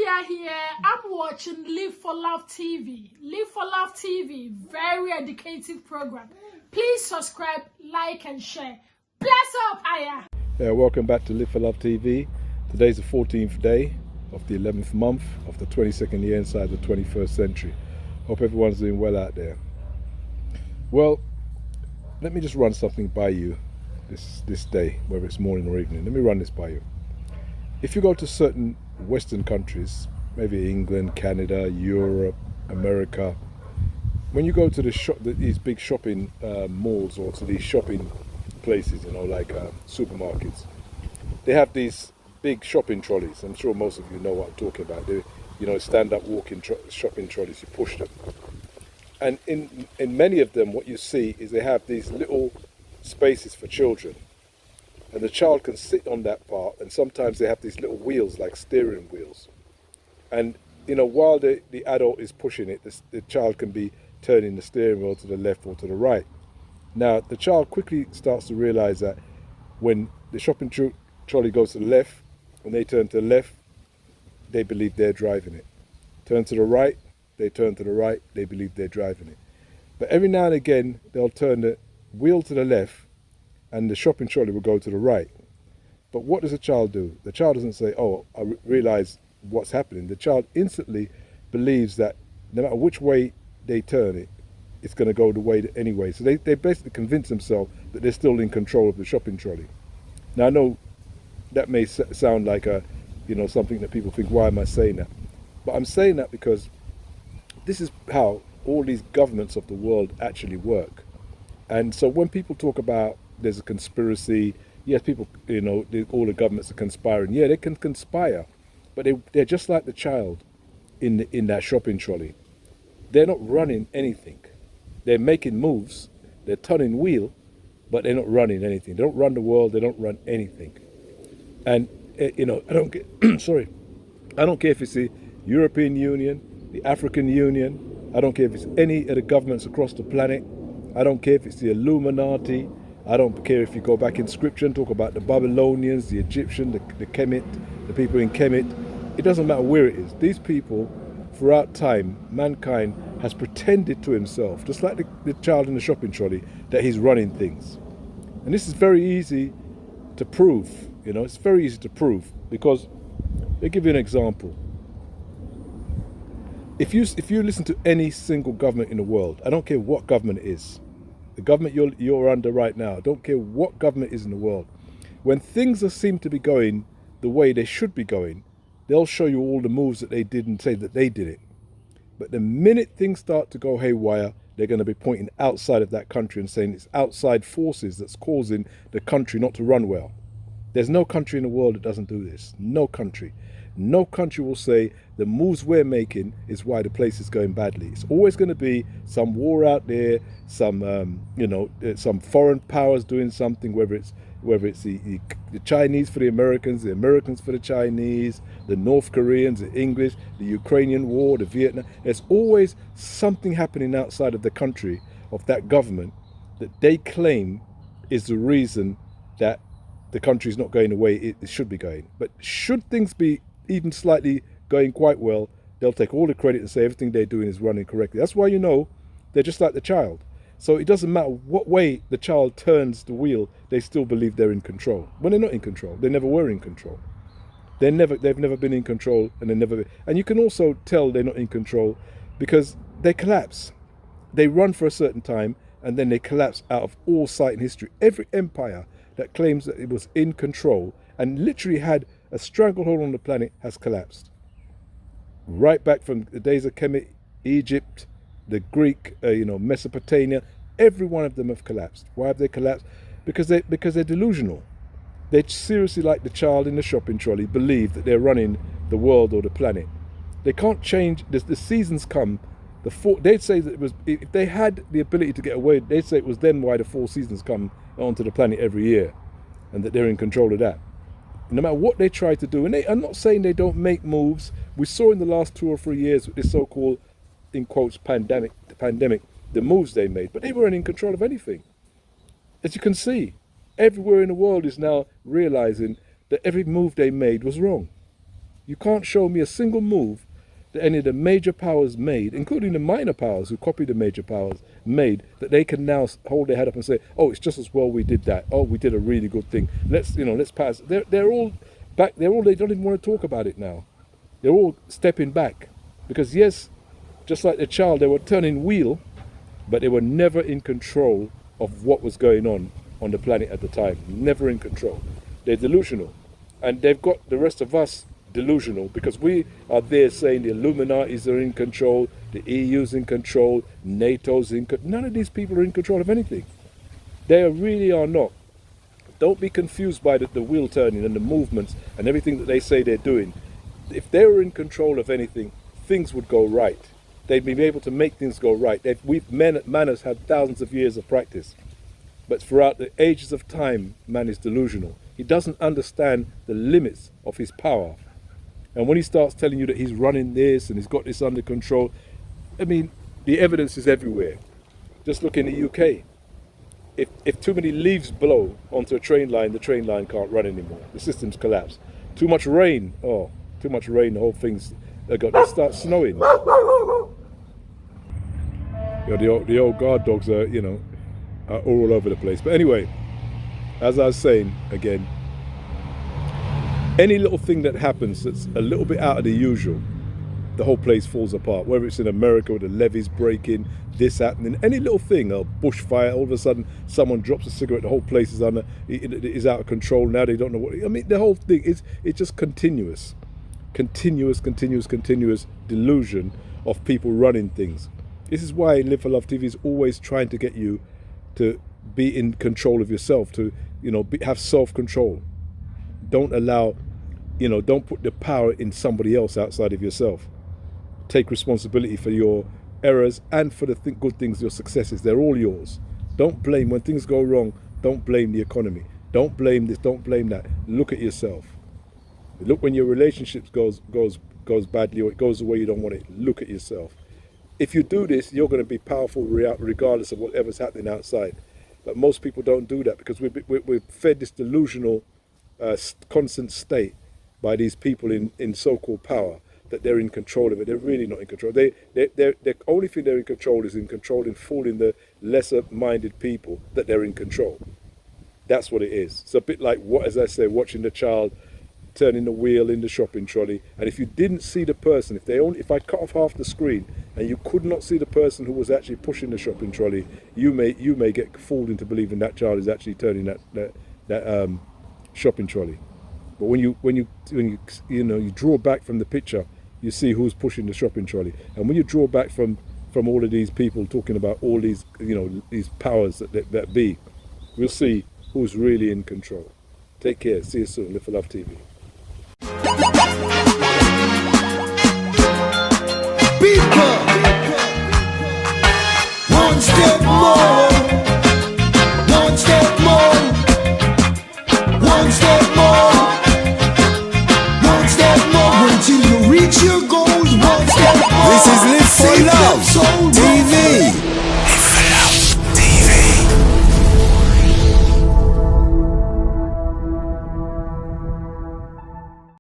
Tia here. I'm watching Live for Love TV. Live for Love TV, very educative program. Please subscribe, like, and share. Bless up, Aya. Yeah, welcome back to Live for Love TV. Today's the 14th day of the 11th month of the 22nd year inside the 21st century. Hope everyone's doing well out there. Well, let me just run something by you this day, whether it's morning or evening. Let me run this by you. If you go to certain Western countries, maybe England, Canada, Europe, America, when you go to these big shopping malls or to these shopping places, like supermarkets, they have these big shopping trolleys. I'm sure most of you know what I'm talking about. They, stand-up walking shopping trolleys. You push them, and in many of them, what you see is they have these little spaces for children. And the child can sit on that part, and sometimes they have these little wheels like steering wheels. And while the adult is pushing it, the child can be turning the steering wheel to the left or to the right. Now the child quickly starts to realize that when the shopping trolley goes to the left, when they turn to the left, they believe they're driving it. Turn to the right, they turn to the right, they believe they're driving it. But every now and again, they'll turn the wheel to the left, and the shopping trolley will go to the right. But what does the child do? The child doesn't say, oh, I realize what's happening. The child instantly believes that no matter which way they turn it, it's going to go the way anyway. So they basically convince themselves that they're still in control of the shopping trolley. Now I know that may sound like something that people think, why am I saying that? But I'm saying that because this is how all these governments of the world actually work. And so when people talk about there's a conspiracy, yes, people, all the governments are conspiring. Yeah, they can conspire, but they're just like the child in that shopping trolley. They're not running anything. They're making moves, they're turning wheel, but they're not running anything. They don't run the world, they don't run anything. And, I don't get, sorry, I don't care if it's the European Union, the African Union, I don't care if it's any of the governments across the planet, I don't care if it's the Illuminati, I don't care if you go back in scripture and talk about the Babylonians, the Egyptian, the Kemet, the people in Kemet. It doesn't matter where it is. These people, throughout time, mankind has pretended to himself, just like the child in the shopping trolley, that he's running things. And this is very easy to prove. It's very easy to prove because, I'll give you an example. If you listen to any single government in the world, I don't care what government it is, the government you're under right now, I don't care what government is in the world, when things seem to be going the way they should be going, they'll show you all the moves that they did and say that they did it. But the minute things start to go haywire, they're going to be pointing outside of that country and saying it's outside forces that's causing the country not to run well. There's no country in the world that doesn't do this. No country. No country will say the moves we're making is why the place is going badly. It's always going to be some war out there, some foreign powers doing something, whether it's the Chinese for the Americans for the Chinese, the North Koreans, the English, the Ukrainian war, the Vietnam. There's always something happening outside of the country, of that government, that they claim is the reason that the country is not going the way it should be going. But should things be even slightly going quite well, they'll take all the credit and say everything they're doing is running correctly. That's why they're just like the child. So it doesn't matter what way the child turns the wheel, they still believe they're in control. When they're not in control, they never were in control. They've never been in control, and and you can also tell they're not in control because they collapse. They run for a certain time and then they collapse out of all sight in history. Every empire that claims that it was in control and literally had a stranglehold on the planet has collapsed. Right back from the days of Kemet, Egypt, the Greek, Mesopotamia, every one of them have collapsed. Why have they collapsed? Because they're delusional. They seriously, like the child in the shopping trolley, believe that they're running the world or the planet. They can't change. The seasons come. They'd say that it was, if they had the ability to get away, they'd say it was then why the 4 seasons come onto the planet every year, and that they're in control of that. No matter what they try to do, and I'm not saying they don't make moves. We saw in the last 2 or 3 years with this so-called, in quotes, pandemic, the moves they made, but they weren't in control of anything. As you can see, everywhere in the world is now realizing that every move they made was wrong. You can't show me a single move that any of the major powers made, including the minor powers who copied the major powers, made, that they can now hold their head up and say, oh, it's just as well we did that. Oh, we did a really good thing. Let's pass. They're all back. They don't even want to talk about it now. They're all stepping back. Because yes, just like the child, they were turning wheel, but they were never in control of what was going on the planet at the time. Never in control. They're delusional. And they've got the rest of us delusional, because we are there saying the Illuminatis are in control, the EU's in control, NATO's in control. None of these people are in control of anything. They really are not. Don't be confused by the wheel turning and the movements and everything that they say they're doing. If they were in control of anything, things would go right. They'd be able to make things go right. Man has had thousands of years of practice. But throughout the ages of time, man is delusional. He doesn't understand the limits of his power. And when he starts telling you that he's running this and he's got this under control, I mean, the evidence is everywhere. Just look in the UK. If too many leaves blow onto a train line, the train line can't run anymore. The system's collapsed. Too much rain, the whole thing's they start snowing. The old guard dogs are all over the place. But anyway, as I was saying again, any little thing that happens that's a little bit out of the usual, the whole place falls apart. Whether it's in America with the levees breaking, this happening, any little thing, a bushfire, all of a sudden someone drops a cigarette, the whole place is out of control. Now they don't know what. I mean, the whole thing it's just continuous delusion of people running things. This is why Live for Love TV is always trying to get you to be in control of yourself, to have self-control. Don't allow, don't put the power in somebody else outside of yourself. Take responsibility for your errors and for the good things, your successes. They're all yours. Don't blame when things go wrong. Don't blame the economy. Don't blame this. Don't blame that. Look at yourself. Look when your relationships goes badly or it goes the way you don't want it. Look at yourself. If you do this, you're going to be powerful regardless of whatever's happening outside. But most people don't do that because we're fed this delusional constant state by these people in so-called power that they're in control of it. They're really not in control. The only thing they're in control is in controlling, fooling the lesser-minded people that they're in control. That's what it is. It's a bit like, as I say, watching the child turning the wheel in the shopping trolley, and if you didn't see the person, if I cut off half the screen and you could not see the person who was actually pushing the shopping trolley, you may get fooled into believing that child is actually turning that shopping trolley. But when you draw back from the picture, you see who's pushing the shopping trolley. And when you draw back from all of these people talking about all these these powers that be, we'll see who's really in control. Take care. See you soon. Live for Love TV. People, one step.